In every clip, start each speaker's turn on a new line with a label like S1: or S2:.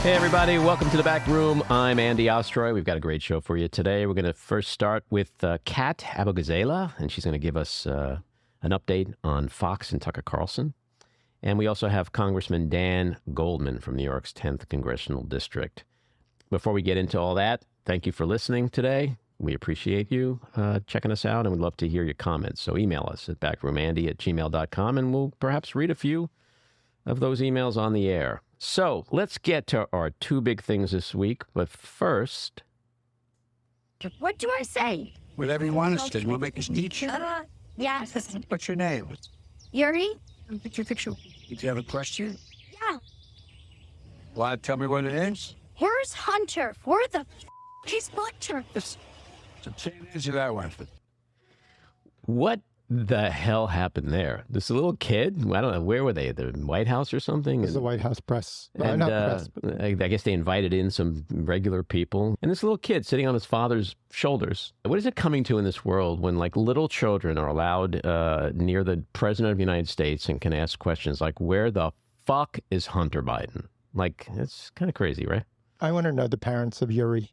S1: Hey, everybody. Welcome to the back room. I'm Andy Ostroy. We've got a great show for you today. We're going to first start with Kat Abughazaleh, and she's going to give us an update on Fox and Tucker Carlson. And we also have Congressman Dan Goldman from New York's 10th Congressional District. Before we get into all that, thank you for listening today. We appreciate you checking us out, and we'd love to hear your comments. So email us at backroomandy@gmail.com, and we'll perhaps read a few of those emails on the air. So let's get to our two big things this week. But first...
S2: What do I say?
S3: Whatever you want us to. You want to make a speech?
S2: Yes.
S3: What's your name?
S2: Yuri?
S3: Did you have a question?
S2: Yeah.
S3: Want to tell me what it is?
S2: Where's Hunter? Where the he's Hunter?
S3: So can't answer that one.
S1: What the hell happened there? This little kid? I don't know. Where were they? The White House or something?
S4: It was the White House press.
S1: And,
S4: Not press. But...
S1: I guess they invited in some regular people. And this little kid sitting on his father's shoulders. What is it coming to in this world when, like, little children are allowed near the President of the United States and can ask questions like, where the fuck is Hunter Biden? Like, it's kind of crazy, right?
S4: I want to know the parents of Yuri.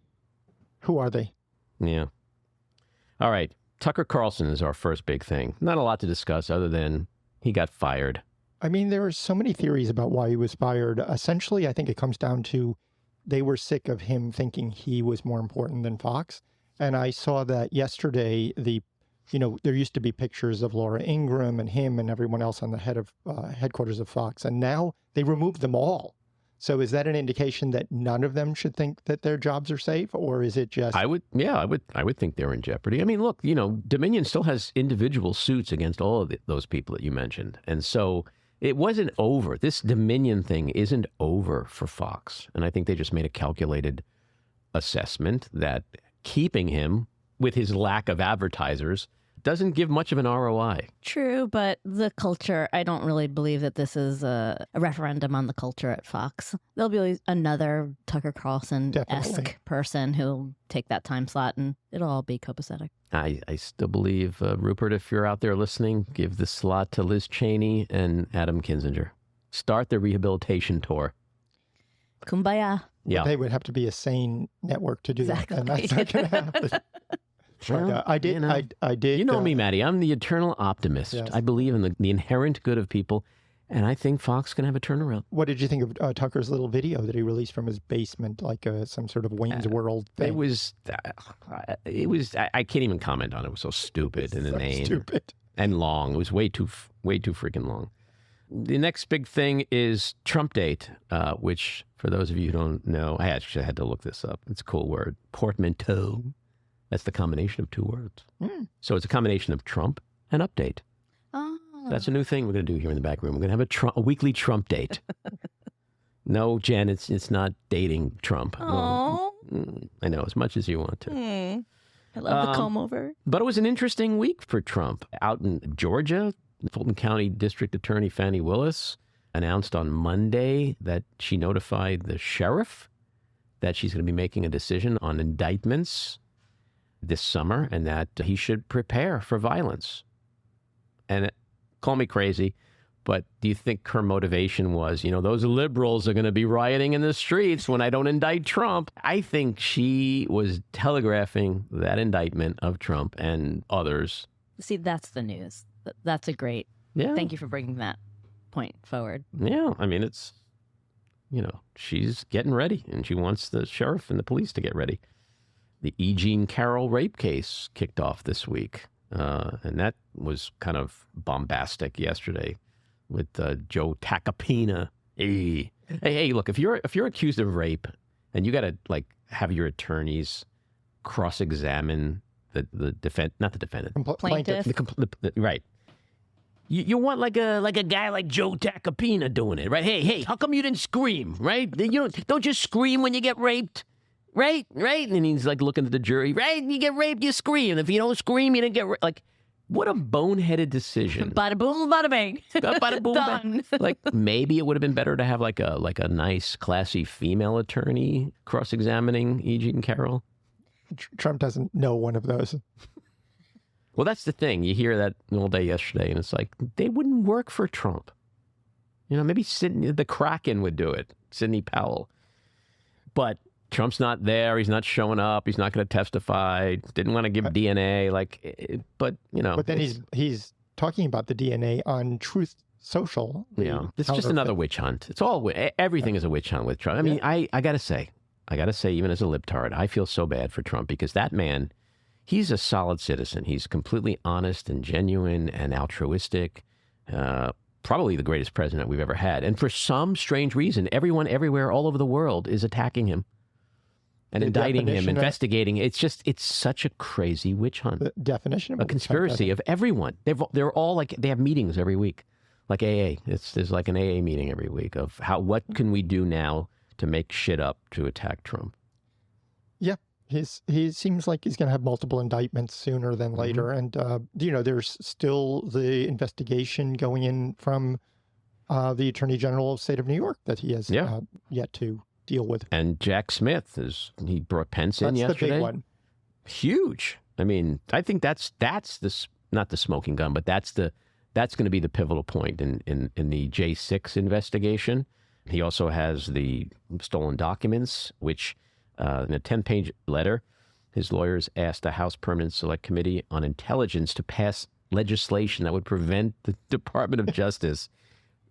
S4: Who are they?
S1: Yeah. All right. Tucker Carlson is our first big thing. Not a lot to discuss other than he got fired.
S4: I mean, there are so many theories about why he was fired. Essentially, I think it comes down to they were sick of him thinking he was more important than Fox. And I saw that yesterday, there used to be pictures of Laura Ingraham and him and everyone else on the headquarters of Fox. And now they removed them all. So is that an indication that none of them should think that their jobs are safe, or is it just...
S1: I would think they're in jeopardy. I mean, look, Dominion still has individual suits against all of those people that you mentioned. And so it wasn't over. This Dominion thing isn't over for Fox. And I think they just made a calculated assessment that keeping him with his lack of advertisers doesn't give much of an ROI.
S5: True, but the culture, I don't really believe that this is a referendum on the culture at Fox. There'll be another Tucker Carlson-esque person who'll take that time slot, and it'll all be copacetic.
S1: I still believe, Rupert, if you're out there listening, give the slot to Liz Cheney and Adam Kinzinger. Start the rehabilitation tour.
S5: Kumbaya.
S1: Yeah.
S4: They would have to be a sane network to do that, and that's not going to happen.
S1: Well,
S4: I did.
S1: You know me, Maddie. I'm the eternal optimist.
S4: Yes.
S1: I believe in the inherent good of people, and I think Fox can have a turnaround.
S4: What did you think of Tucker's little video that he released from his basement, like some sort of Wayne's World thing?
S1: It was. I can't even comment on it. It was so stupid and inane,
S4: stupid
S1: and long. It was way too freaking long. The next big thing is Trump date, which for those of you who don't know, I actually had to look this up. It's a cool word, portmanteau. That's the combination of two words. So it's a combination of Trump and update.
S5: Oh.
S1: That's a new thing we're going to do here in the back room. We're going to have a weekly Trump date. No, Jen, it's not dating Trump.
S5: Oh.
S1: No. I know, as much as you want to.
S5: I love the comb over.
S1: But it was an interesting week for Trump. Out in Georgia, Fulton County District Attorney Fani Willis announced on Monday that she notified the sheriff that she's going to be making a decision on indictments this summer and that he should prepare for violence. And call me crazy, but do you think her motivation was, those liberals are going to be rioting in the streets when I don't indict Trump? I think she was telegraphing that indictment of Trump and others.
S5: See, that's the news. That's a great...
S1: Yeah.
S5: Thank you for bringing that point forward.
S1: Yeah, I mean, it's, she's getting ready, and she wants the sheriff and the police to get ready. The E. Jean Carroll rape case kicked off this week, and that was kind of bombastic yesterday with Joe Tacopina. Hey, look, if you're accused of rape and you got to have your attorneys cross-examine the defendant, not the defendant,
S5: Plaintiff.
S1: Right. You want like a guy like Joe Tacopina doing it, right? Hey, how come you didn't scream, right? Don't just scream when you get raped. Right? And he's looking at the jury. Right? You get raped, you scream. If you don't scream, you didn't get raped. What a boneheaded decision.
S5: Bada boom, bada bang.
S1: Bada boom,
S5: Done.
S1: Maybe it would have been better to have like a nice, classy female attorney cross-examining E. Jean Carroll.
S4: Trump doesn't know one of those.
S1: Well, that's the thing. You hear that all day yesterday, and it's like, they wouldn't work for Trump. Maybe the Kraken would do it, Sidney Powell. But Trump's not there. He's not showing up. He's not going to testify. Didn't want to give DNA. But
S4: then he's talking about the DNA on Truth Social.
S1: It's just another witch hunt. It's all everything is a witch hunt with Trump. I mean, I gotta say, even as a libtard, I feel so bad for Trump because that man, he's a solid citizen. He's completely honest and genuine and altruistic. Probably the greatest president we've ever had. And for some strange reason, everyone everywhere, all over the world, is attacking him and indicting him, investigating. It's such a crazy witch hunt.
S4: The definition of
S1: a conspiracy of everyone. They're all they have meetings every week, like AA. There's like an AA meeting every week of what can we do now to make shit up to attack Trump.
S4: Yeah. He seems like he's going to have multiple indictments sooner than later. And, there's still the investigation going in from the Attorney General of the state of New York that he has yet to deal with.
S1: And Jack Smith, he brought Pence in yesterday.
S4: That's the big one.
S1: Huge. I mean, I think that's not the smoking gun, but that's going to be the pivotal point in the J6 investigation. He also has the stolen documents, which... in a 10-page letter, his lawyers asked the House Permanent Select Committee on Intelligence to pass legislation that would prevent the Department of Justice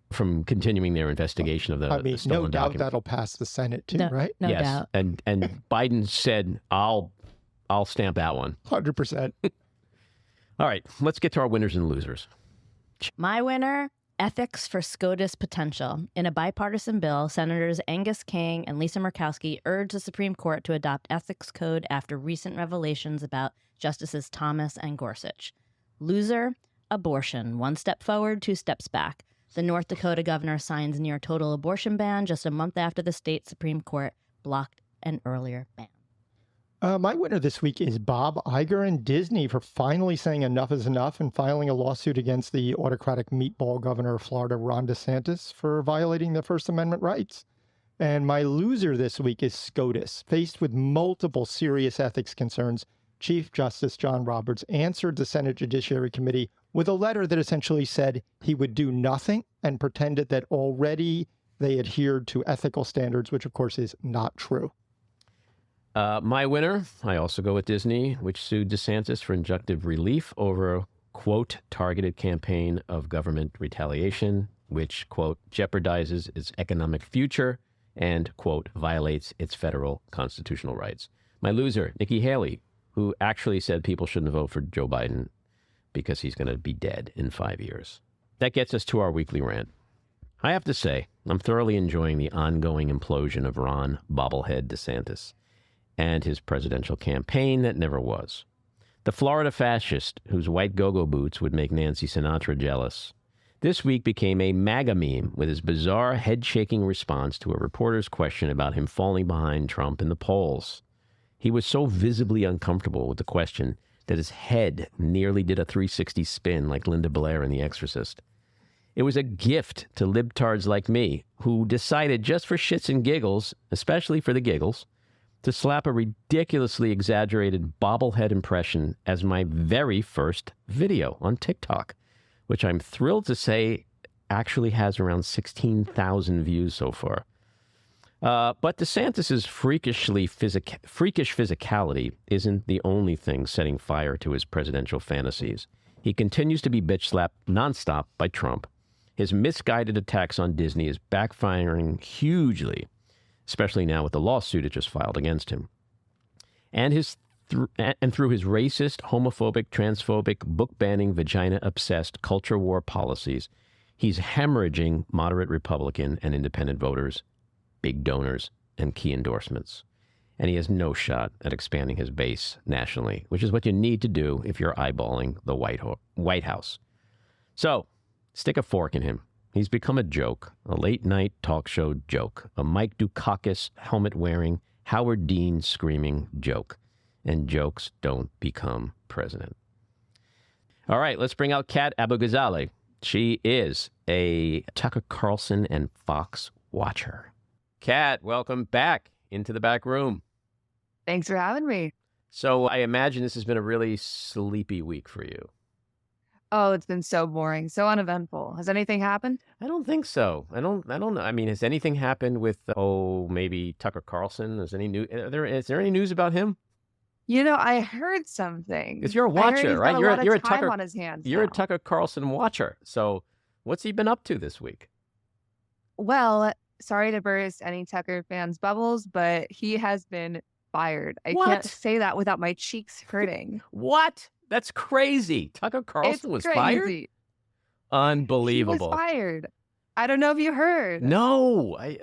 S1: from continuing their investigation of the stolen documents.
S4: No doubt that'll pass the Senate too, right?
S5: No doubt.
S1: And Biden said, I'll stamp that one.
S4: 100%.
S1: All right, let's get to our winners and losers.
S5: My winner... Ethics for SCOTUS potential. In a bipartisan bill, Senators Angus King and Lisa Murkowski urged the Supreme Court to adopt ethics code after recent revelations about Justices Thomas and Gorsuch. Loser, abortion. 1 step forward, 2 steps back. The North Dakota governor signs near total abortion ban just a month after the state Supreme Court blocked an earlier ban.
S4: My winner this week is Bob Iger and Disney for finally saying enough is enough and filing a lawsuit against the autocratic meatball governor of Florida, Ron DeSantis, for violating the First Amendment rights. And my loser this week is SCOTUS. Faced with multiple serious ethics concerns, Chief Justice John Roberts answered the Senate Judiciary Committee with a letter that essentially said he would do nothing and pretended that already they adhered to ethical standards, which of course is not true.
S1: My winner, I also go with Disney, which sued DeSantis for injunctive relief over a, quote, targeted campaign of government retaliation, which, quote, jeopardizes its economic future and, quote, violates its federal constitutional rights. My loser, Nikki Haley, who actually said people shouldn't vote for Joe Biden because he's going to be dead in 5 years. That gets us to our weekly rant. I have to say, I'm thoroughly enjoying the ongoing implosion of Ron Bobblehead DeSantis and his presidential campaign that never was. The Florida fascist whose white go-go boots would make Nancy Sinatra jealous, this week became a MAGA meme with his bizarre head-shaking response to a reporter's question about him falling behind Trump in the polls. He was so visibly uncomfortable with the question that his head nearly did a 360 spin like Linda Blair in The Exorcist. It was a gift to libtards like me, who decided just for shits and giggles, especially for the giggles, to slap a ridiculously exaggerated bobblehead impression as my very first video on TikTok, which I'm thrilled to say actually has around 16,000 views so far. But DeSantis' freakish physicality isn't the only thing setting fire to his presidential fantasies. He continues to be bitch-slapped nonstop by Trump. His misguided attacks on Disney is backfiring hugely, especially now with the lawsuit it just filed against him. And through his racist, homophobic, transphobic, book-banning, vagina-obsessed culture war policies, he's hemorrhaging moderate Republican and independent voters, big donors, and key endorsements. And he has no shot at expanding his base nationally, which is what you need to do if you're eyeballing the White House. So, stick a fork in him. He's become a joke, a late-night talk show joke, a Mike Dukakis helmet-wearing, Howard Dean screaming joke. And jokes don't become president. All right, let's bring out Kat Abughazaleh. She is a Tucker Carlson and Fox watcher. Kat, welcome back into the back room.
S6: Thanks for having me.
S1: So I imagine this has been a really sleepy week for you.
S6: Oh, it's been so boring, so uneventful. Has anything happened?
S1: I don't think so. I don't know. I mean, has anything happened with maybe Tucker Carlson? Is there any news about him?
S6: I heard something.
S1: Because you're a
S6: I heard
S1: watcher,
S6: he's
S1: right?
S6: got
S1: You're
S6: a lot
S1: you're
S6: of
S1: a
S6: time
S1: Tucker
S6: on his hands
S1: you're a
S6: now.
S1: Tucker Carlson watcher. So what's he been up to this week?
S6: Well, sorry to burst any Tucker fans' bubbles, but he has been fired. I
S1: What?
S6: can't say that without my cheeks hurting.
S1: What? That's crazy. Tucker
S6: It's
S1: Carlson was fired?
S6: crazy. He was
S1: Unbelievable.
S6: fired. I don't know if you heard.
S1: No, I've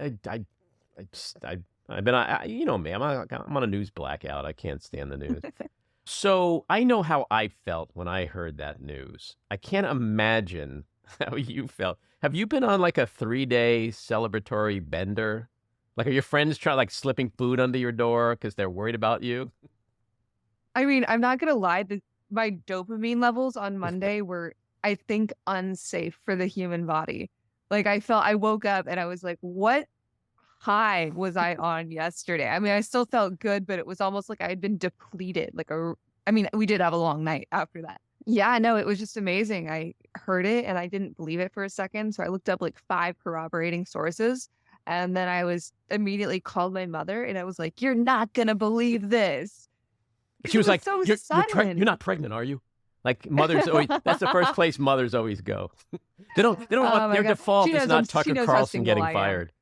S1: been, you know me, I'm on a news blackout. I can't stand the news. So I know how I felt when I heard that news. I can't imagine how you felt. Have you been on like a 3-day celebratory bender? Like, are your friends like slipping food under your door because they're worried about you?
S6: I mean, I'm not gonna lie. My dopamine levels on Monday were, I think, unsafe for the human body. Like, I woke up and I was like, what high was I on yesterday? I mean, I still felt good, but it was almost like I had been depleted. I mean, we did have a long night after that. Yeah, no, it was just amazing. I heard it and I didn't believe it for a second. So I looked up like 5 corroborating sources. And then I was immediately called my mother and I was like, you're not going to believe this.
S1: She was like,
S6: so
S1: you're not pregnant, are you? Like, mothers always, that's the first place mothers always go. They don't
S6: Oh
S1: want
S6: my
S1: their
S6: God.
S1: default
S6: She
S1: is
S6: knows
S1: not
S6: I'm- she
S1: Tucker
S6: knows how
S1: Carlson
S6: single
S1: getting
S6: I am.
S1: fired.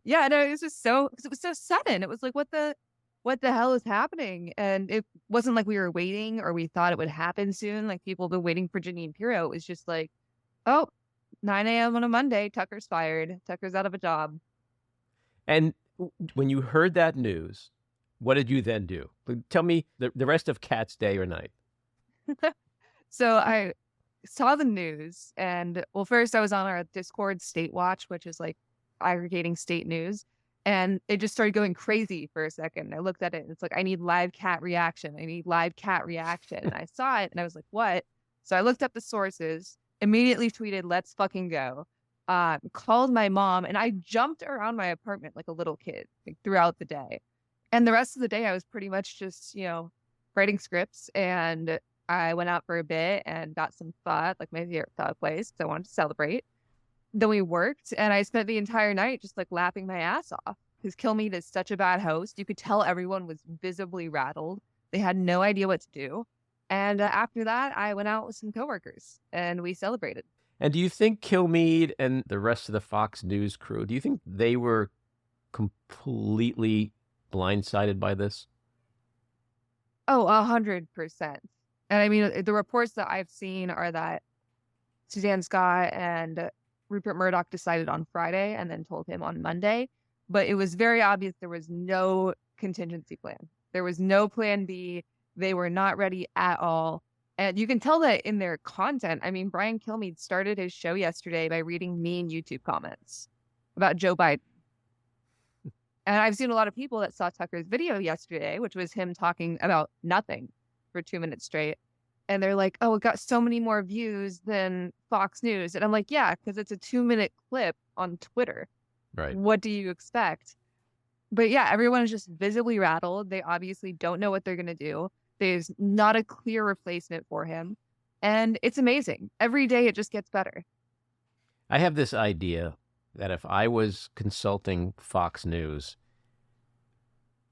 S6: Yeah, no, it was just because it was so sudden. It was like, what the hell is happening? And it wasn't like we were waiting or we thought it would happen soon. Like people have been waiting for Janine Pirro. It was just like, oh, 9 a.m. on a Monday, Tucker's fired. Tucker's out of a job.
S1: And when you heard that news, what did you then do? Tell me the rest of Kat's day or night.
S6: So I saw the news and, well, first I was on our Discord State Watch, which is like aggregating state news. And it just started going crazy for a second. I looked at it and it's like, I need live cat reaction. I need live cat reaction. And I saw it and I was like, what? So I looked up the sources, immediately tweeted, let's fucking go. Called my mom and I jumped around my apartment like a little kid throughout the day. And the rest of the day, I was pretty much just, writing scripts. And I went out for a bit and got some pho, like my favorite pho place, because I wanted to celebrate. Then we worked and I spent the entire night just like laughing my ass off because Kilmeade is such a bad host. You could tell everyone was visibly rattled. They had no idea what to do. And after that, I went out with some coworkers and we celebrated.
S1: And do you think Kilmeade and the rest of the Fox News crew, do you think they were completely blindsided by this?
S6: Oh, 100%. And I mean, the reports that I've seen are that Suzanne Scott and Rupert Murdoch decided on Friday and then told him on Monday. But it was very obvious there was no contingency plan. There was no plan B. They were not ready at all. And you can tell that in their content. I mean, Brian Kilmeade started his show yesterday by reading mean YouTube comments about Joe Biden. And I've seen a lot of people that saw Tucker's video yesterday, which was him talking about nothing for 2 minutes straight. And they're like, oh, it got so many more views than Fox News. And I'm like, yeah, because it's a 2-minute clip on Twitter.
S1: Right.
S6: What do you expect? But yeah, everyone is just visibly rattled. They obviously don't know what they're going to do. There's not a clear replacement for him. And it's amazing. Every day it just gets better.
S1: I have this idea that if I was consulting Fox News,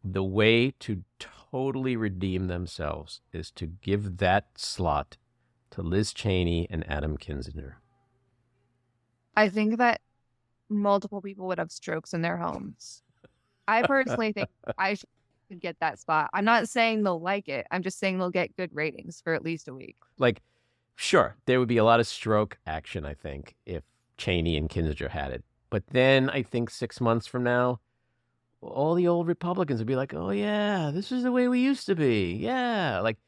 S1: the way to totally redeem themselves is to give that slot to Liz Cheney and Adam Kinzinger.
S6: I think that multiple people would have strokes in their homes. I personally think I should get that spot. I'm not saying they'll like it. I'm just saying they'll get good ratings for at least a week.
S1: Like, sure, there would be a lot of stroke action, I think, if Cheney and Kinzinger had it. But then I think 6 months from now, all the old Republicans would be like, oh, yeah, this is the way we used to be. Yeah. Like,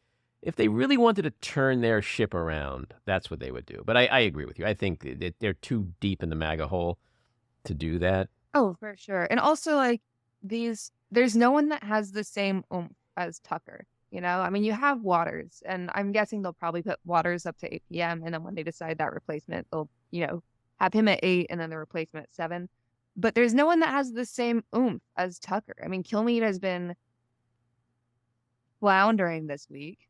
S1: if they really wanted to turn their ship around, that's what they would do. But I agree with you. I think they're too deep in the MAGA hole to do that.
S6: Oh, for sure. And also, like, there's no one that has the same oomph as Tucker. I mean, you have Waters, and I'm guessing they'll probably put Waters up to 8 p.m. And then when they decide that replacement, they'll, have him at 8 and then the replacement at 7. But there's no one that has the same oomph as Tucker. I mean, Kilmeade has been floundering this week.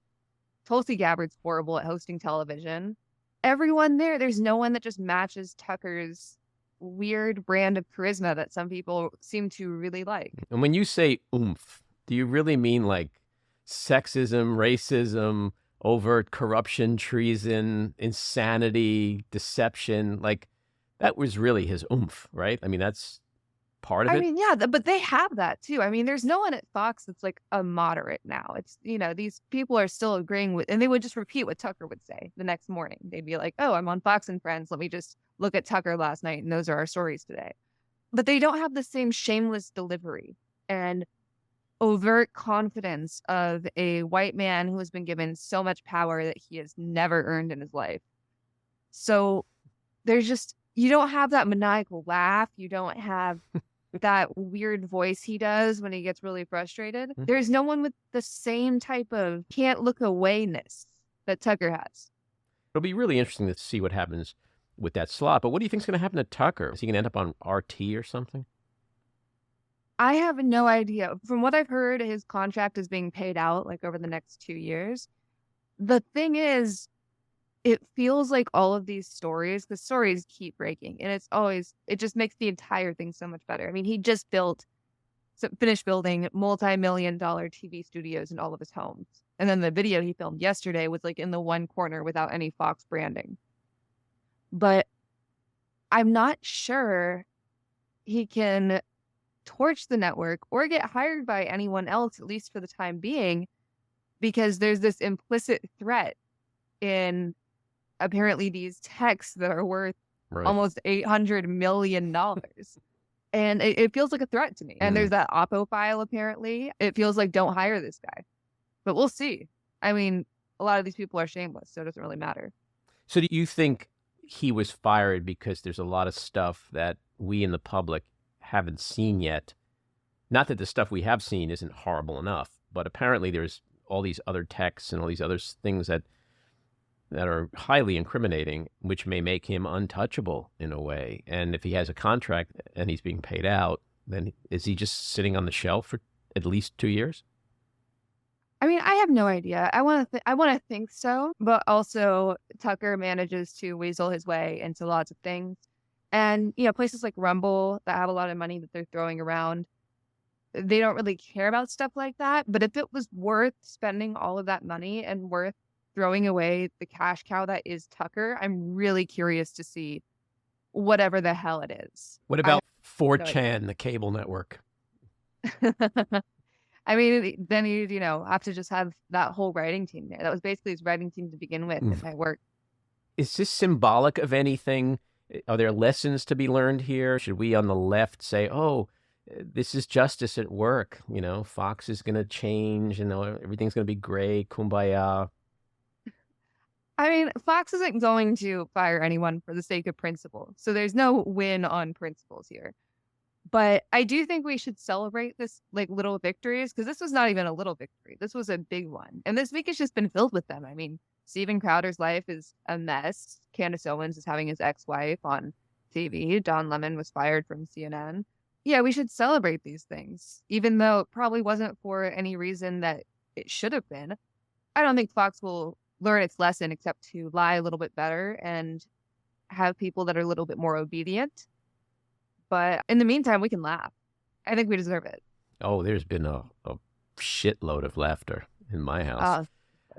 S6: Tulsi Gabbard's horrible at hosting television. Everyone there's no one that just matches Tucker's weird brand of charisma that some people seem to really like.
S1: And when you say oomph, do you really mean like sexism, racism, overt corruption, treason, insanity, deception? Like that was really his oomph, right? I mean, that's part of it.
S6: I mean, yeah, but they have that too. I mean, there's no one at Fox that's like a moderate now. It's, these people are still agreeing with, and they would just repeat what Tucker would say the next morning. They'd be like, oh, I'm on Fox and Friends. Let me just look at Tucker last night, and those are our stories today. But they don't have the same shameless delivery and overt confidence of a white man who has been given so much power that he has never earned in his life. So there's just, you don't have that maniacal laugh. You don't have that weird voice he does when he gets really frustrated. There's no one with the same type of can't look awayness that Tucker has.
S1: It'll be really interesting to see what happens with that slot. But what do you think is going to happen to Tucker? Is he going to end up on RT or something?
S6: I have no idea. From what I've heard, his contract is being paid out like over the next 2 years. The thing is, it feels like all of these stories, the stories keep breaking, and it just makes the entire thing so much better. I mean, he just finished building multi-million-dollar TV studios in all of his homes. And then the video he filmed yesterday was like in the one corner without any Fox branding. But I'm not sure he can torch the network or get hired by anyone else, at least for the time being, because there's this implicit threat in apparently these texts that are worth almost $800 million. And it feels like a threat to me. And there's that Oppo file, apparently. It feels like don't hire this guy. But we'll see. I mean, a lot of these people are shameless, so it doesn't really matter.
S1: So do you think he was fired because there's a lot of stuff that we in the public haven't seen yet? Not that the stuff we have seen isn't horrible enough, but apparently there's all these other texts and all these other things that are highly incriminating, which may make him untouchable in a way. And if he has a contract and he's being paid out, then is he just sitting on the shelf for at least 2 years?
S6: I mean, I have no idea. I want to think so, but also Tucker manages to weasel his way into lots of things. And, places like Rumble that have a lot of money that they're throwing around, they don't really care about stuff like that. But if it was worth spending all of that money and worth throwing away the cash cow that is Tucker, I'm really curious to see whatever the hell it is.
S1: What about 4chan, the cable network?
S6: I mean, then you'd, have to just have that whole writing team there. That was basically his writing team to begin with. It might work.
S1: Is this symbolic of anything? Are there lessons to be learned here? Should we on the left say, oh, this is justice at work? Fox is going to change, everything's going to be great, kumbaya.
S6: I mean, Fox isn't going to fire anyone for the sake of principle. So there's no win on principles here. But I do think we should celebrate this little victories, because this was not even a little victory. This was a big one. And this week has just been filled with them. I mean, Steven Crowder's life is a mess. Candace Owens is having his ex-wife on TV. Don Lemon was fired from CNN. Yeah, we should celebrate these things, even though it probably wasn't for any reason that it should have been. I don't think Fox will learn its lesson except to lie a little bit better and have people that are a little bit more obedient. But in the meantime, we can laugh. I think we deserve it.
S1: Oh, there's been a shitload of laughter in my house.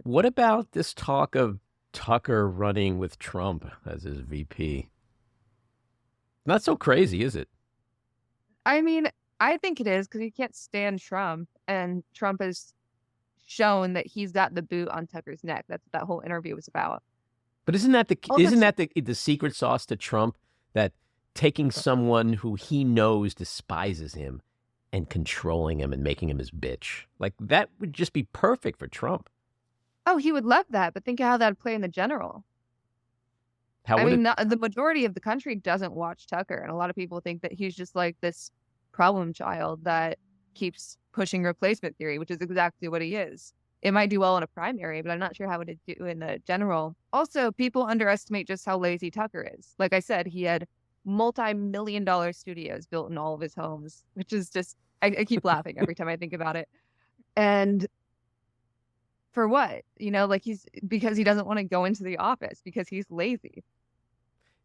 S1: What about this talk of Tucker running with Trump as his VP? Not so crazy, is it?
S6: I mean, I think it is, because he can't stand Trump. And Trump has shown that he's got the boot on Tucker's neck. That's what that whole interview was about.
S1: But isn't that the secret sauce to Trump, that taking someone who he knows despises him and controlling him and making him his bitch? Like, that would just be perfect for Trump.
S6: Oh, he would love that. But think of how that would play in the general. The majority of the country doesn't watch Tucker. And a lot of people think that he's just like this problem child that keeps pushing replacement theory, which is exactly what he is. It might do well in a primary, but I'm not sure how it would do in the general. Also, people underestimate just how lazy Tucker is. Like I said, he had multi-million-dollar studios built in all of his homes, which is just, I keep laughing every time I think about it. And for what? Like because he doesn't want to go into the office because he's lazy.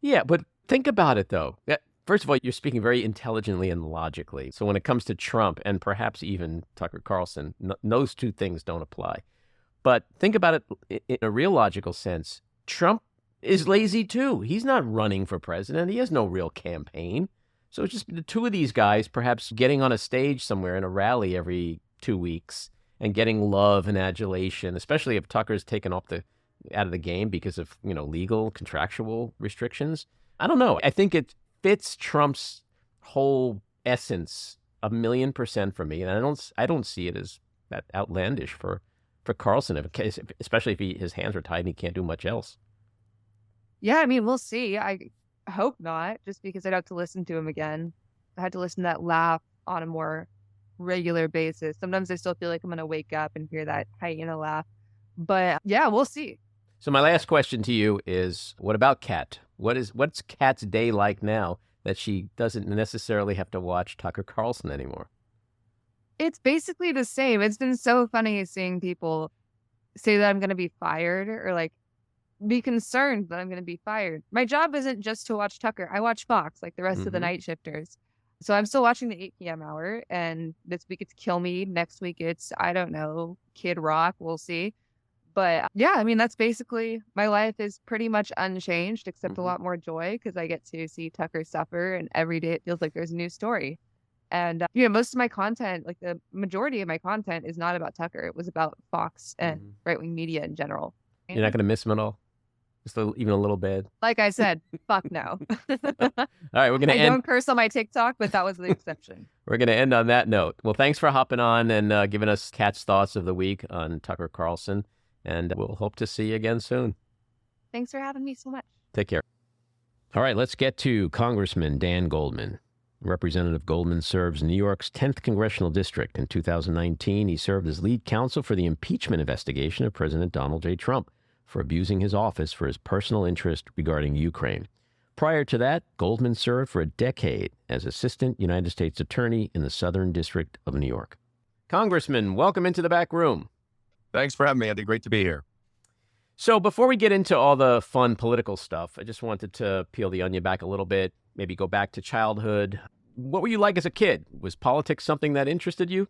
S1: Yeah, but think about it, though. First of all, you're speaking very intelligently and logically. So when it comes to Trump and perhaps even Tucker Carlson, those two things don't apply. But think about it in a real logical sense. Trump is lazy, too. He's not running for president. He has no real campaign. So it's just the two of these guys perhaps getting on a stage somewhere in a rally every 2 weeks and getting love and adulation, especially if Tucker's taken out of the game because of, legal contractual restrictions. I don't know. I think it fits Trump's whole essence 1,000,000% for me. And I don't see it as that outlandish for Carlson, especially if his hands are tied and he can't do much else.
S6: Yeah, I mean, we'll see. I hope not, just because I'd have to listen to him again. I had to listen to that laugh on a more regular basis. Sometimes I still feel like I'm going to wake up and hear that hyena laugh. But yeah, we'll see.
S1: So my last question to you is, what about Kat? What's Kat's day like now that she doesn't necessarily have to watch Tucker Carlson anymore?
S6: It's basically the same. It's been so funny seeing people say that I'm going to be fired or like be concerned that I'm going to be fired. My job isn't just to watch Tucker. I watch Fox like the rest of the night shifters. So I'm still watching the 8 p.m. hour. And this week it's Kill Me. Next week it's, I don't know, Kid Rock. We'll see. But yeah, I mean, that's basically my life is pretty much unchanged, except a lot more joy because I get to see Tucker suffer. And every day it feels like there's a new story. And, most of my content, like the majority of my content is not about Tucker. It was about Fox and right-wing media in general.
S1: You're not going to miss him at all? Just even a little bit?
S6: Like I said, fuck no.
S1: All right, we're going to end.
S6: I don't curse on my TikTok, but that was the exception.
S1: We're going to end on that note. Well, thanks for hopping on and giving us Kat's thoughts of the week on Tucker Carlson. And we'll hope to see you again soon.
S6: Thanks for having me so much.
S1: Take care. All right, let's get to Congressman Dan Goldman. Representative Goldman serves New York's 10th Congressional District. In 2019, he served as lead counsel for the impeachment investigation of President Donald J. Trump for abusing his office for his personal interest regarding Ukraine. Prior to that, Goldman served for a decade as Assistant United States Attorney in the Southern District of New York. Congressman, welcome into the back room.
S7: Thanks for having me, Andy. Great to be here.
S1: So before we get into all the fun political stuff, I just wanted to peel the onion back a little bit, maybe go back to childhood. What were you like as a kid? Was politics something that interested you?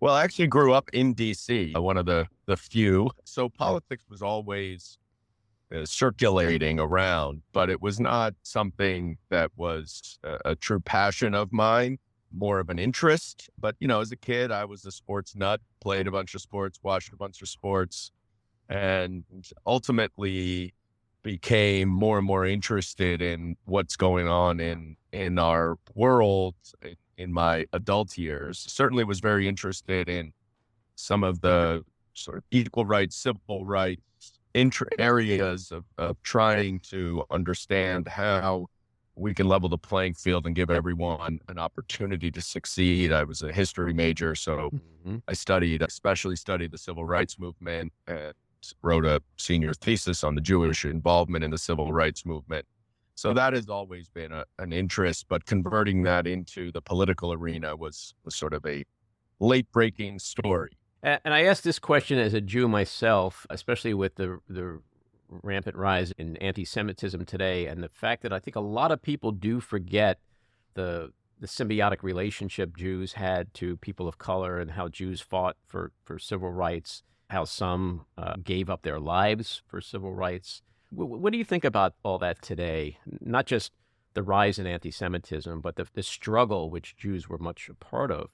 S7: Well, I actually grew up in D.C., one of the few. So politics was always circulating around, but it was not something that was a true passion of mine, more of an interest. But, as a kid, I was a sports nut, played a bunch of sports, watched a bunch of sports, and ultimately became more and more interested in what's going on in our world in my adult years. Certainly was very interested in some of the sort of equal rights, civil rights areas of trying to understand how we can level the playing field and give everyone an opportunity to succeed. I was a history major, so I especially studied the civil rights movement and wrote a senior thesis on the Jewish involvement in the civil rights movement. So that has always been an interest, but converting that into the political arena was sort of a late-breaking story.
S1: And I asked this question as a Jew myself, especially with the rampant rise in anti-Semitism today, and the fact that I think a lot of people do forget the symbiotic relationship Jews had to people of color and how Jews fought for civil rights, how some gave up their lives for civil rights. What do you think about all that today? Not just the rise in anti-Semitism, but the struggle which Jews were much a part of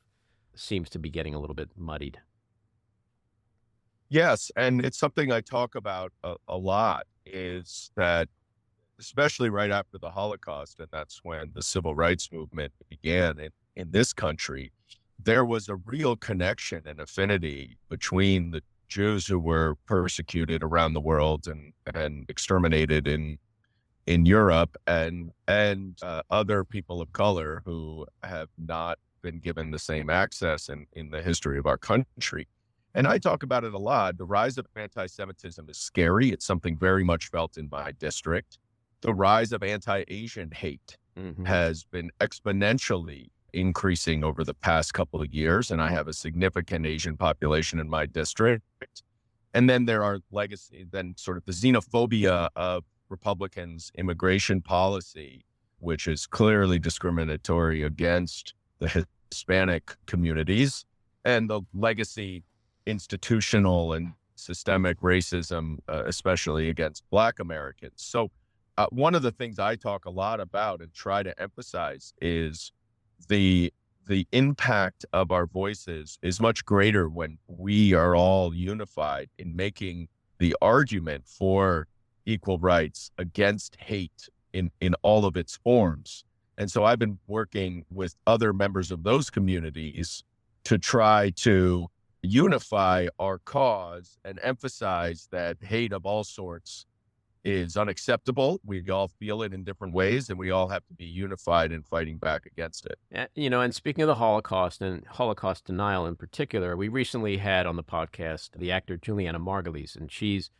S1: seems to be getting a little bit muddied.
S7: Yes, and it's something I talk about a lot, is that especially right after the Holocaust, and that's when the civil rights movement began in this country, there was a real connection and affinity between the Jews who were persecuted around the world and exterminated in Europe and other people of color who have not been given the same access in the history of our country. And I talk about it a lot. The rise of anti-Semitism is scary. It's something very much felt in my district. The rise of anti-Asian hate has been exponentially increasing over the past couple of years. And I have a significant Asian population in my district. And then there are legacy, then sort of the xenophobia of Republicans' immigration policy, which is clearly discriminatory against the Hispanic communities, and the legacy institutional and systemic racism, especially against Black Americans. So one of the things I talk a lot about and try to emphasize is the impact of our voices is much greater when we are all unified in making the argument for equal rights against hate in all of its forms. And so I've been working with other members of those communities to try to unify our cause and emphasize that hate of all sorts is unacceptable. We all feel it in different ways, and we all have to be unified in fighting back against it.
S1: And speaking of the Holocaust and Holocaust denial in particular, we recently had on the podcast the actor Juliana Margulies, and she's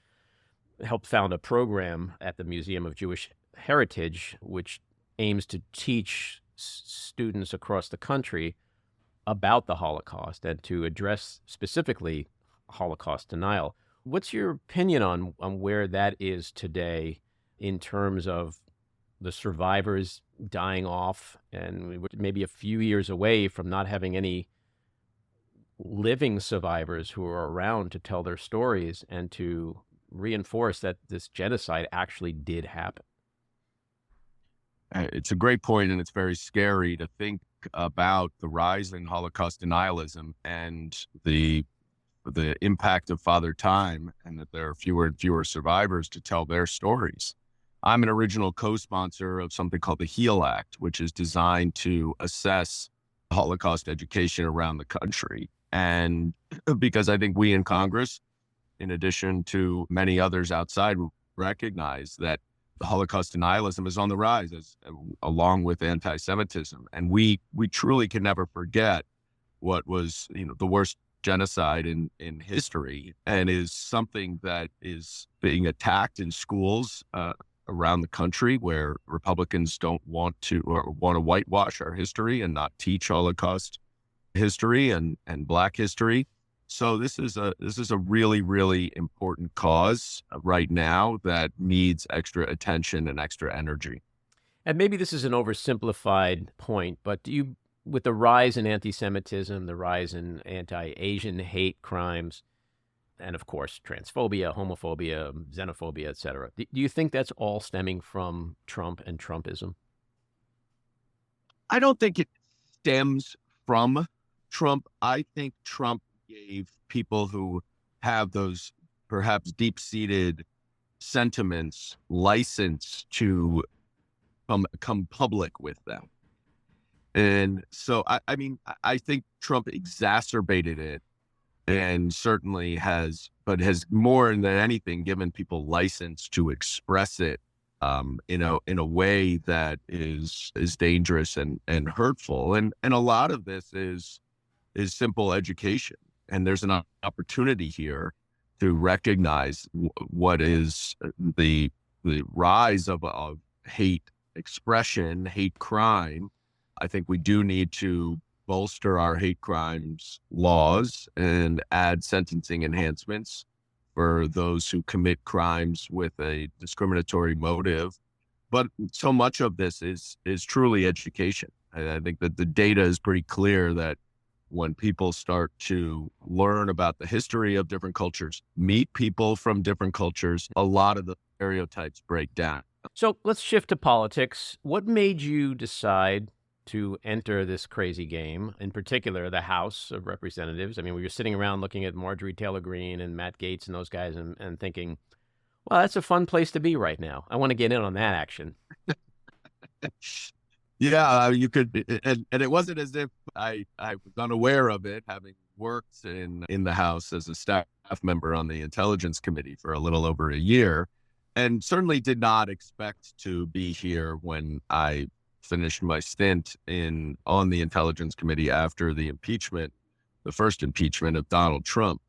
S1: helped found a program at the Museum of Jewish Heritage, which aims to teach students across the country about the Holocaust and to address specifically Holocaust denial. What's your opinion on where that is today in terms of the survivors dying off, and we're maybe a few years away from not having any living survivors who are around to tell their stories and to reinforce that this genocide actually did happen?
S7: It's a great point, and it's very scary to think about the rise in Holocaust denialism and the impact of Father Time, and that there are fewer and fewer survivors to tell their stories. I'm an original co-sponsor of something called the HEAL Act, which is designed to assess Holocaust education around the country. And because I think we in Congress, in addition to many others outside, recognize that the Holocaust denialism is on the rise, along with anti-Semitism. And we truly can never forget what was, the worst genocide in history, and is something that is being attacked in schools around the country, where Republicans don't want to whitewash our history and not teach Holocaust history and Black history. So this is a really, really important cause right now that needs extra attention and extra energy.
S1: And maybe this is an oversimplified point, but with the rise in anti-Semitism, the rise in anti-Asian hate crimes, and of course, transphobia, homophobia, xenophobia, et cetera, do you think that's all stemming from Trump and Trumpism?
S7: I don't think it stems from Trump. I think Trump gave people who have those perhaps deep-seated sentiments license to come public with them. And so, I think Trump exacerbated it, and certainly has more than anything given people license to express it in a way that is dangerous and hurtful. And a lot of this is simple education. And there's an opportunity here to recognize what is the rise of hate expression, hate crime. I think we do need to bolster our hate crimes laws and add sentencing enhancements for those who commit crimes with a discriminatory motive. But so much of this is truly education. I think that the data is pretty clear that when people start to learn about the history of different cultures, meet people from different cultures, a lot of the stereotypes break down.
S1: So let's shift to politics. What made you decide to enter this crazy game, in particular the House of Representatives? I mean, we were sitting around looking at Marjorie Taylor Greene and Matt Gaetz and those guys and thinking, well, that's a fun place to be right now. I want to get in on that action.
S7: Yeah, you could, and it wasn't as if I was unaware of it, having worked in the House as a staff member on the Intelligence Committee for a little over a year, and certainly did not expect to be here when I finished my stint on the Intelligence Committee after the first impeachment of Donald Trump.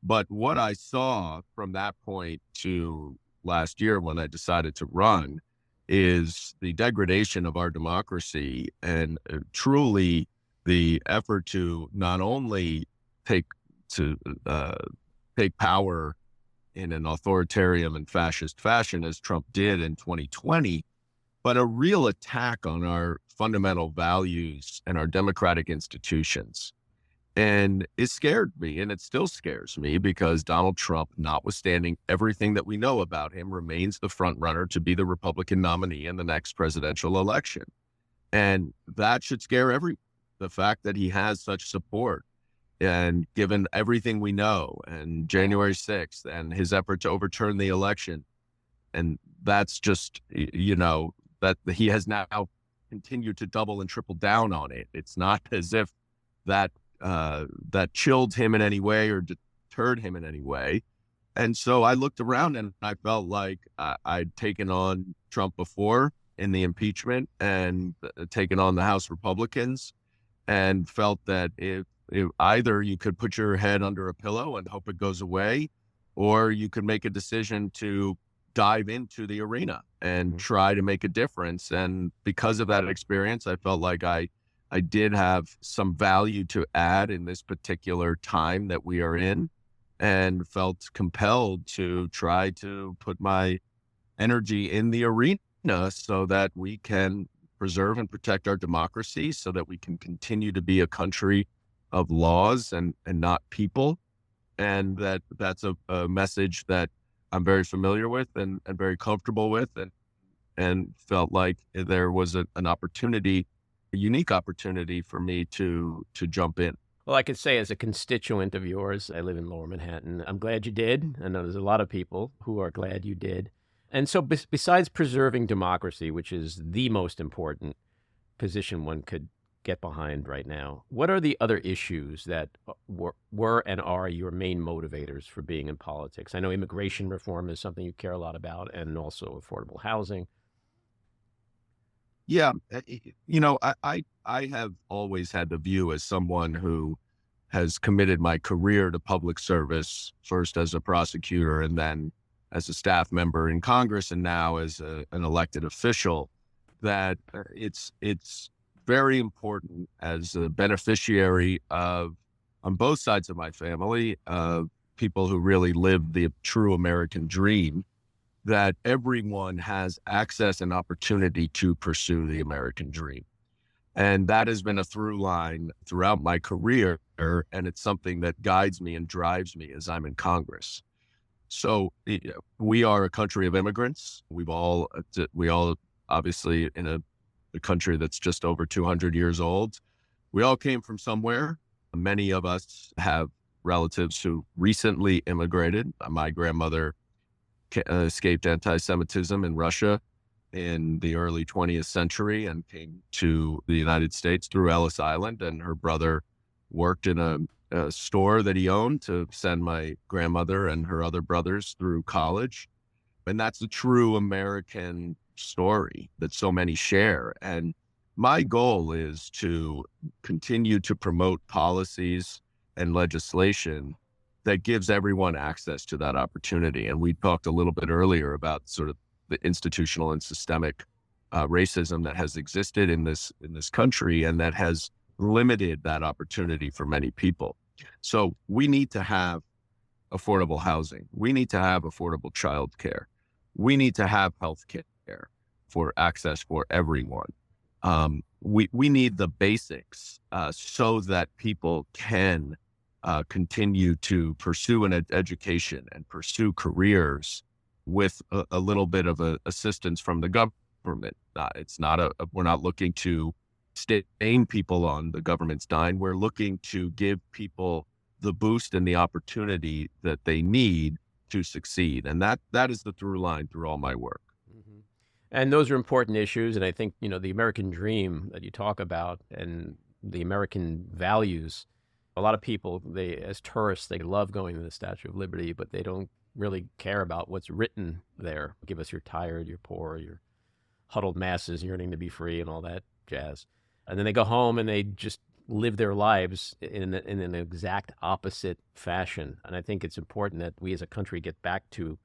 S7: But what I saw from that point to last year when I decided to run is the degradation of our democracy, and truly the effort to not only take power in an authoritarian and fascist fashion as Trump did in 2020, but a real attack on our fundamental values and our democratic institutions. And it scared me, and it still scares me, because Donald Trump, notwithstanding everything that we know about him, remains the front runner to be the Republican nominee in the next presidential election. And that should scare everyone. The fact that he has such support, and given everything we know, and January 6th and his effort to overturn the election, and that's just, that he has now continued to double and triple down on it. It's not as if that chilled him in any way or deterred him in any way. And so I looked around and I felt like I'd taken on Trump before in the impeachment and taken on the House Republicans, and felt that if either you could put your head under a pillow and hope it goes away, or you could make a decision to dive into the arena and try to make a difference. And because of that experience, I felt like I did have some value to add in this particular time that we are in, and felt compelled to try to put my energy in the arena so that we can preserve and protect our democracy, so that we can continue to be a country of laws and not people. And that's a message that I'm very familiar with and very comfortable with, and felt like there was an opportunity, a unique opportunity for me to jump in.
S1: Well, I could say, as a constituent of yours, I live in Lower Manhattan. I'm glad you did. I know there's a lot of people who are glad you did. And so besides preserving democracy, which is the most important position one could get behind right now, what are the other issues that were and are your main motivators for being in politics? I know immigration reform is something you care a lot about, and also affordable housing.
S7: Yeah, I have always had the view, as someone who has committed my career to public service, first as a prosecutor and then as a staff member in Congress, and now as an elected official, that it's very important, as a beneficiary of, on both sides of my family, of people who really live the true American dream, that everyone has access and opportunity to pursue the American dream. And that has been a through line throughout my career, and it's something that guides me and drives me as I'm in Congress. So we are a country of immigrants. We all obviously, in a country that's just over 200 years old, we all came from somewhere. Many of us have relatives who recently immigrated. My grandmother escaped anti-Semitism in Russia in the early 20th century and came to the United States through Ellis Island, and her brother worked in a store that he owned to send my grandmother and her other brothers through college. And that's a true American story that so many share. And my goal is to continue to promote policies and legislation that gives everyone access to that opportunity. And we talked a little bit earlier about sort of the institutional and systemic racism that has existed in this country, and that has limited that opportunity for many people. So we need to have affordable housing. We need to have affordable childcare. We need to have health care for access for everyone. We need the basics so that people can continue to pursue an education and pursue careers with a little bit of assistance from the government. We're not looking to stain people on the government's dime. We're looking to give people the boost and the opportunity that they need to succeed. And that is the through line through all my work.
S1: Mm-hmm. And those are important issues. And I think, the American dream that you talk about and the American values, a lot of people, as tourists, they love going to the Statue of Liberty, but they don't really care about what's written there. Give us your tired, your poor, your huddled masses yearning to be free, and all that jazz. And then they go home and they just live their lives in an exact opposite fashion. And I think it's important that we as a country get back to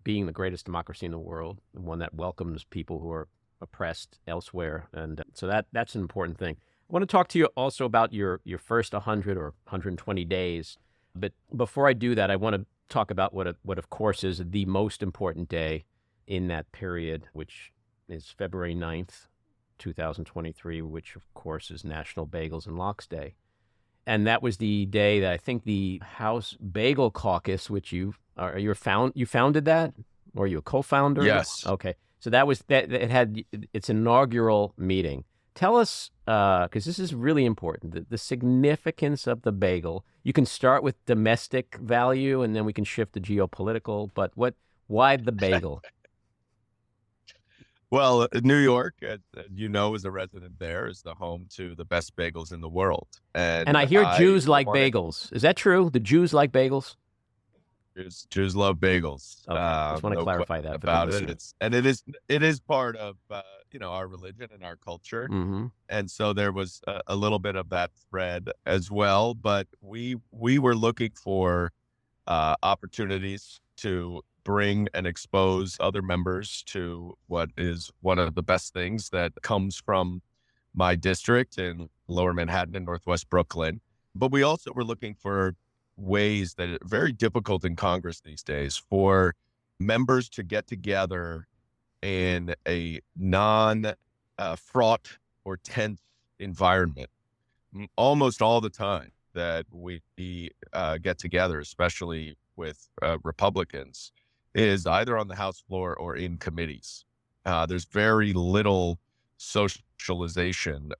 S1: being the greatest democracy in the world, and one that welcomes people who are oppressed elsewhere. And so that's an important thing. I want to talk to you also about your first 100 or 120 days. But before I do that, I want to talk about what of course is the most important day in that period, which is February 9th, 2023, which of course is National Bagels and Lox Day. And that was the day that I think the House Bagel Caucus, which you founded that, or are you a co-founder?
S7: Yes.
S1: Okay. So that was that. It had its inaugural meeting. Tell us, because this is really important, the significance of the bagel. You can start with domestic value, and then we can shift to geopolitical. But why the bagel?
S7: Well, New York, as you know, as a resident there, is the home to the best bagels in the world.
S1: And I hear Jews like bagels. Is that true? The Jews like bagels?
S7: Jews love bagels.
S1: Okay. I just want to clarify that
S7: about it. It is part of our religion and our culture, and so there was a little bit of that thread as well. But we were looking for opportunities to bring and expose other members to what is one of the best things that comes from my district in Lower Manhattan and Northwest Brooklyn. But we also were looking for ways that are very difficult in Congress these days for members to get together in a non-fraught or tense environment. Almost all the time that we get together, especially with Republicans, is either on the House floor or in committees. There's very little socialization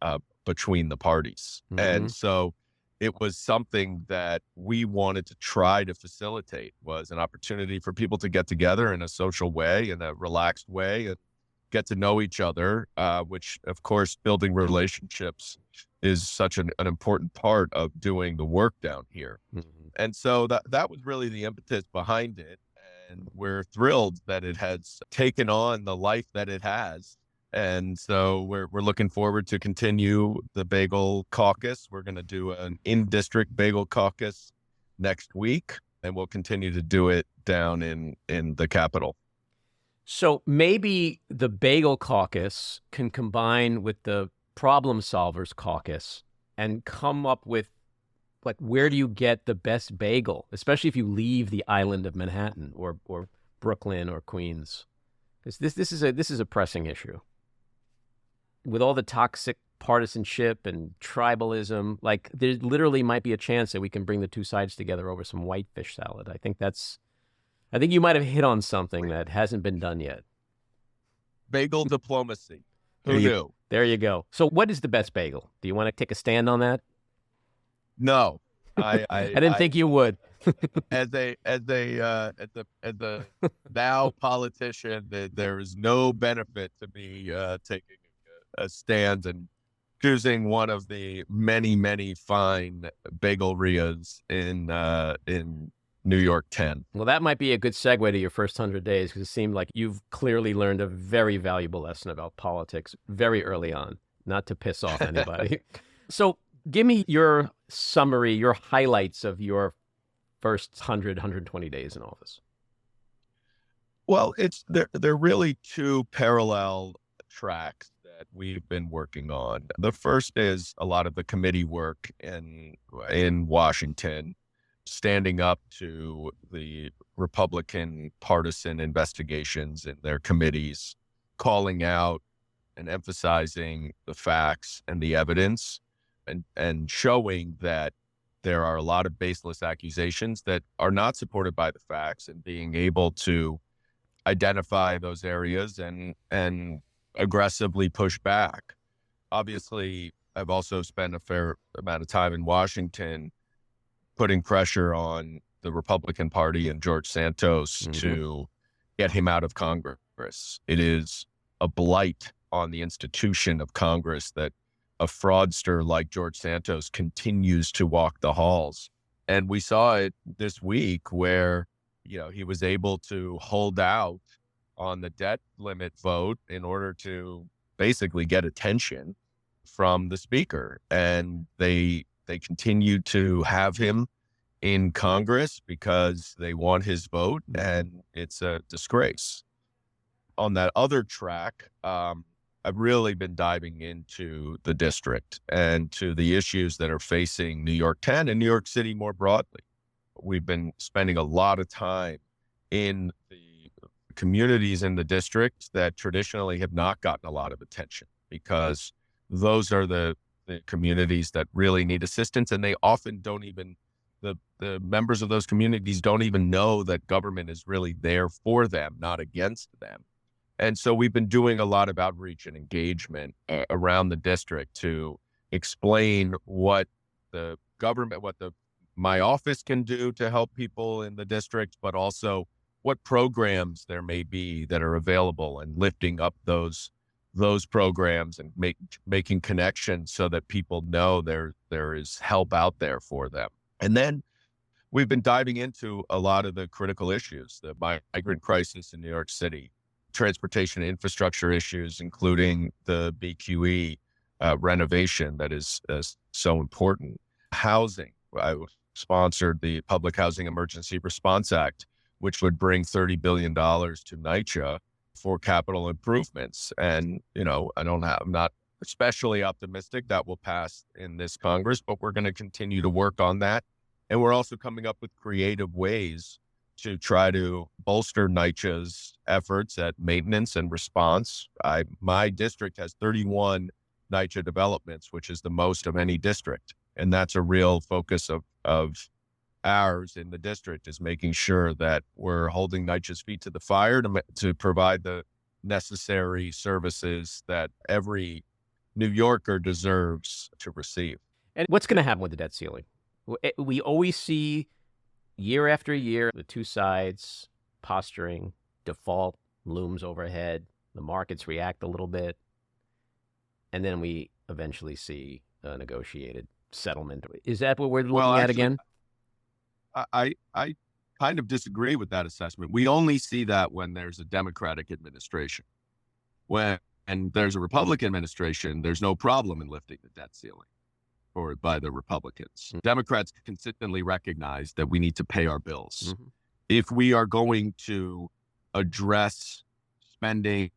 S7: between the parties. And so it was something that we wanted to try to facilitate, was an opportunity for people to get together in a social way, in a relaxed way, and get to know each other, which, of course, building relationships is such an important part of doing the work down here. And so that was really the impetus behind it. And we're thrilled that it has taken on the life that it has. And so we're looking forward to continue the Bagel Caucus. We're going to do an in-district Bagel Caucus next week, and we'll continue to do it down in the Capitol.
S1: So maybe the Bagel Caucus can combine with the Problem Solvers Caucus and come up with, like, where do you get the best bagel, especially if you leave the island of Manhattan or Brooklyn or Queens? Because this is a pressing issue. With all the toxic partisanship and tribalism, like, there literally might be a chance that we can bring the two sides together over some white fish salad. I think you might have hit on something that hasn't been done yet.
S7: Bagel diplomacy. Who knew?
S1: There you go. So what is the best bagel? Do you want to take a stand on that?
S7: No, I
S1: didn't think you would.
S7: As a now politician, there is no benefit to me taking a stand and choosing one of the many fine bagel-rias in New York 10.
S1: Well, that might be a good segue to your first 100 days, because it seemed like you've clearly learned a very valuable lesson about politics very early on, not to piss off anybody. So give me your summary, your highlights of your first 120 days in office.
S7: Well, they're really two parallel tracks that we've been working on. The first is a lot of the committee work in Washington, standing up to the Republican partisan investigations in their committees, calling out and emphasizing the facts and the evidence, and showing that there are a lot of baseless accusations that are not supported by the facts, and being able to identify those areas and aggressively push back. Obviously, I've also spent a fair amount of time in Washington putting pressure on the Republican Party and George Santos to get him out of Congress. It is a blight on the institution of Congress that a fraudster like George Santos continues to walk the halls. And we saw it this week where, he was able to hold out on the debt limit vote in order to basically get attention from the speaker. And they continue to have him in Congress because they want his vote, and it's a disgrace. On that other track, I've really been diving into the district and to the issues that are facing New York 10 and New York City more broadly. we've been spending a lot of time in the communities in the district that traditionally have not gotten a lot of attention, because those are the communities that really need assistance. And they often don't even, the members of those communities don't even know that government is really there for them, not against them. And so we've been doing a lot of outreach and engagement around the district to explain what the government, my office can do to help people in the district, but also what programs there may be that are available, and lifting up those programs and making connections so that people know there is help out there for them. And then we've been diving into a lot of the critical issues, the migrant crisis in New York City, transportation infrastructure issues, including the BQE renovation that is so important. Housing. I sponsored the Public Housing Emergency Response Act, which would bring $30 billion to NYCHA for capital improvements. And, I'm not especially optimistic that will pass in this Congress, but we're going to continue to work on that. And we're also coming up with creative ways to try to bolster NYCHA's efforts at maintenance and response. My district has 31 NYCHA developments, which is the most of any district. And that's a real focus of ours in the district, is making sure that we're holding NYCHA's feet to the fire to provide the necessary services that every New Yorker deserves to receive.
S1: And what's going to happen with the debt ceiling? We always see year after year, the two sides posturing, default looms overhead, the markets react a little bit, and then we eventually see a negotiated settlement. Is that what we're looking at again?
S7: I kind of disagree with that assessment. We only see that when there's a Democratic administration. When there's a Republican administration, there's no problem in lifting the debt ceiling by the Republicans. Mm-hmm. Democrats consistently recognize that we need to pay our bills. Mm-hmm. If we are going to address spending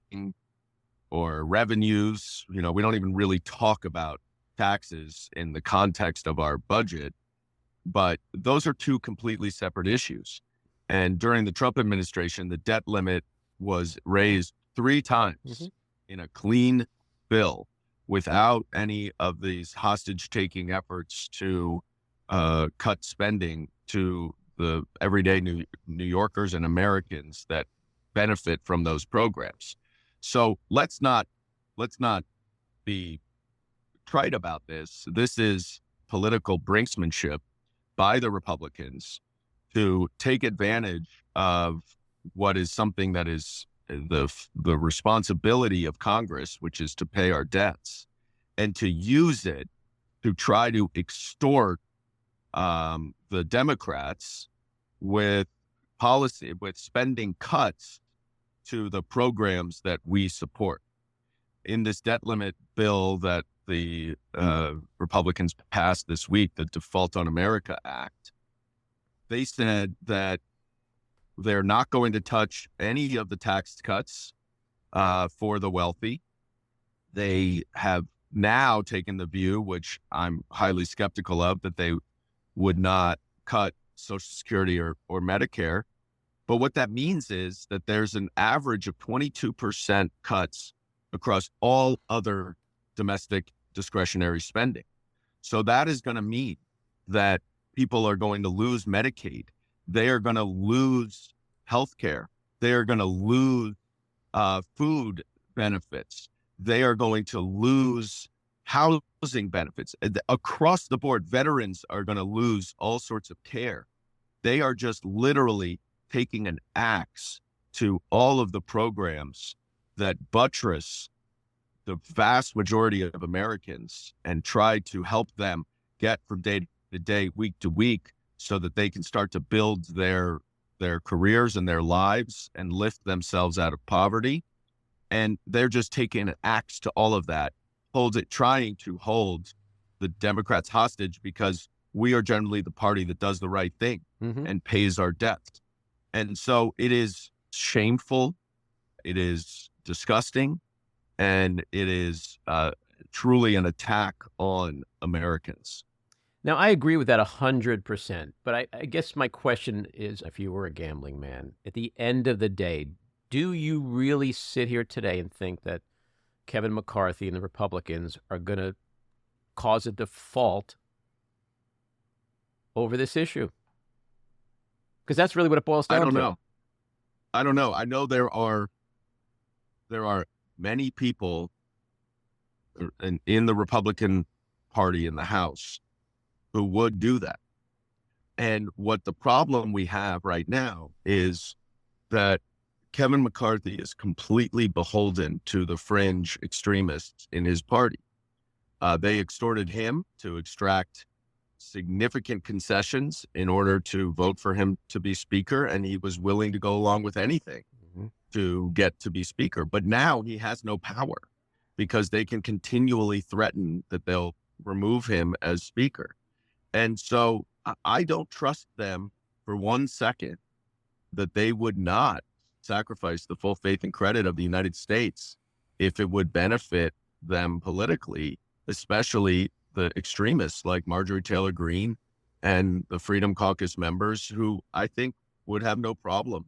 S7: or revenues, we don't even really talk about taxes in the context of our budget, but those are two completely separate issues. And during the Trump administration, the debt limit was raised 3 times mm-hmm. in a clean bill, without any of these hostage-taking efforts to cut spending to the everyday New Yorkers and Americans that benefit from those programs. So let's not be trite about this. This is political brinksmanship by the Republicans to take advantage of what is something that is the responsibility of Congress, which is to pay our debts, and to use it to try to extort the Democrats with spending cuts to the programs that we support. In this debt limit bill that the Republicans passed this week, the Default on America Act, they said that they're not going to touch any of the tax cuts for the wealthy. They have now taken the view, which I'm highly skeptical of, that they would not cut Social Security or Medicare. But what that means is that there's an average of 22% cuts across all other domestic discretionary spending. So that is going to mean that people are going to lose Medicaid. They are going to lose healthcare. They are going to lose food benefits. They are going to lose housing benefits. Across the board, veterans are going to lose all sorts of care. They are just literally taking an axe to all of the programs that buttress the vast majority of Americans and try to help them get from day to day, week to week, so that they can start to build their careers and their lives and lift themselves out of poverty. And they're just taking an axe to all of that, trying to hold the Democrats hostage, because we are generally the party that does the right thing mm-hmm. and pays our debts. And so it is shameful, it is disgusting, and it is truly an attack on Americans.
S1: Now, I agree with that 100%. But I guess my question is, if you were a gambling man, at the end of the day, do you really sit here today and think that Kevin McCarthy and the Republicans are going to cause a default over this issue? Because that's really what it boils down to.
S7: I don't know. I know there are many people in the Republican Party in the House who would do that. And what the problem we have right now is that Kevin McCarthy is completely beholden to the fringe extremists in his party. They extorted him to extract significant concessions in order to vote for him to be speaker, and he was willing to go along with anything to get to be speaker. But now he has no power because they can continually threaten that they'll remove him as speaker. And so I don't trust them for 1 second that they would not sacrifice the full faith and credit of the United States if it would benefit them politically, especially the extremists like Marjorie Taylor Greene and the Freedom Caucus members, who I think would have no problem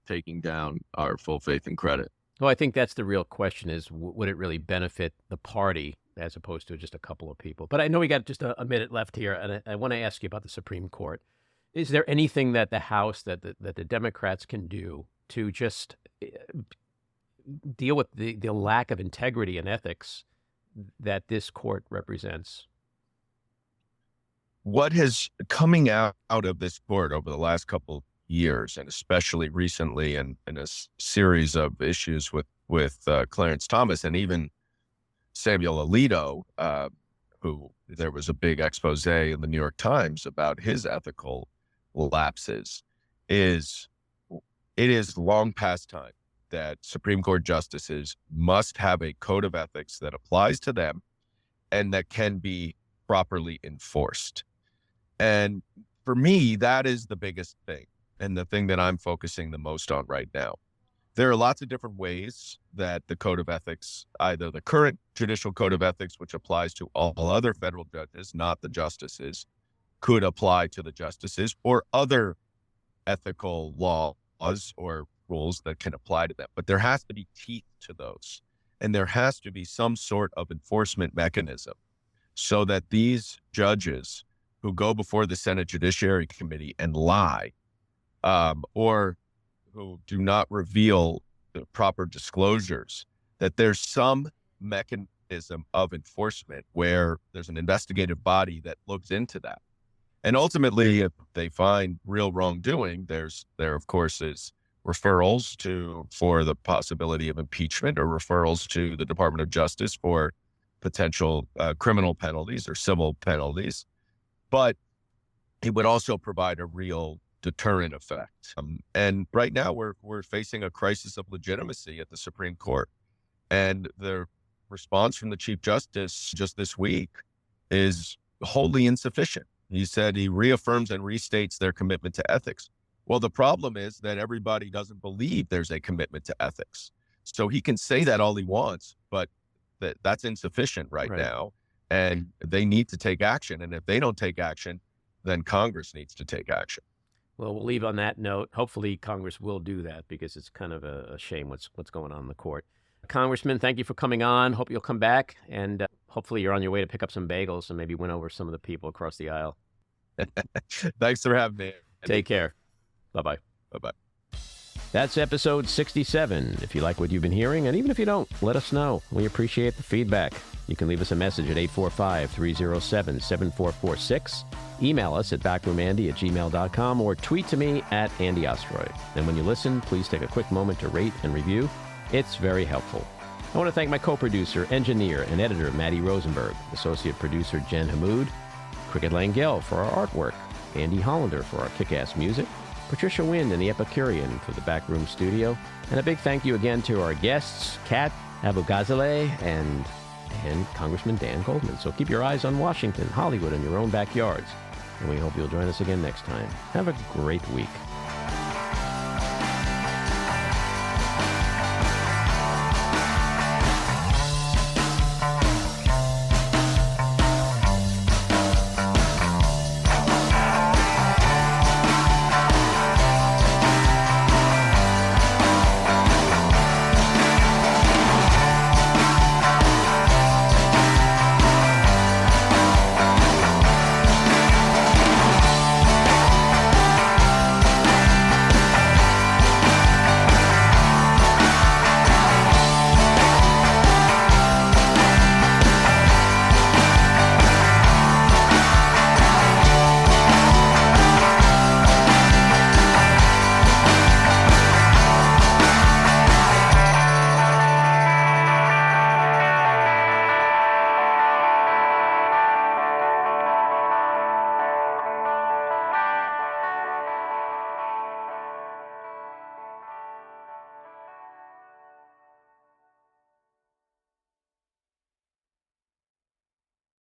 S7: taking down our full faith and credit.
S1: Well, I think that's the real question is, would it really benefit the party as opposed to just a couple of people? But I know we got just a minute left here, and I want to ask you about the Supreme Court. Is there anything that the House, that the Democrats can do to just deal with the lack of integrity and ethics that this court represents?
S7: What has coming out of this court over the last couple years, and especially recently in a series of issues with Clarence Thomas and even Samuel Alito, who there was a big expose in the New York Times about his ethical lapses, it is long past time that Supreme Court justices must have a code of ethics that applies to them and that can be properly enforced. And for me, that is the biggest thing and the thing that I'm focusing the most on right now. There are lots of different ways that the code of ethics, either the current judicial code of ethics, which applies to all other federal judges, not the justices, could apply to the justices, or other ethical laws or rules that can apply to them. But there has to be teeth to those. And there has to be some sort of enforcement mechanism so that these judges who go before the Senate Judiciary Committee and lie, or who do not reveal the proper disclosures, that there's some mechanism of enforcement where there's an investigative body that looks into that. And ultimately, if they find real wrongdoing, there of course is referrals for the possibility of impeachment, or referrals to the Department of Justice for potential criminal penalties or civil penalties. But it would also provide a real deterrent effect. And right now we're facing a crisis of legitimacy at the Supreme Court. And the response from the Chief Justice just this week is wholly insufficient. He said he reaffirms and restates their commitment to ethics. Well, the problem is that everybody doesn't believe there's a commitment to ethics. So he can say that all he wants, but that's insufficient right now. And they need to take action. And if they don't take action, then Congress needs to take action.
S1: Well, we'll leave on that note. Hopefully Congress will do that, because it's kind of a shame what's going on in the court. Congressman, thank you for coming on. Hope you'll come back, and hopefully you're on your way to pick up some bagels and maybe win over some of the people across the aisle.
S7: Thanks for having me.
S1: Take care. Bye-bye.
S7: Bye-bye.
S1: That's episode 67. If you like what you've been hearing, and even if you don't, let us know. We appreciate the feedback. You can leave us a message at 845-307-7446. Email us at backroomandy@gmail.com, or tweet to me at Andy Ostroy. And when you listen, please take a quick moment to rate and review. It's very helpful. I want to thank my co-producer, engineer, and editor, Maddie Rosenberg, associate producer, Jen Hamoud, Cricket Langell for our artwork, Andy Hollander for our kick-ass music, Patricia Wind and the Epicurean for the Backroom Studio, and a big thank you again to our guests, Kat Abughazaleh and Congressman Dan Goldman. So keep your eyes on Washington, Hollywood, and your own backyards. And we hope you'll join us again next time. Have a great week.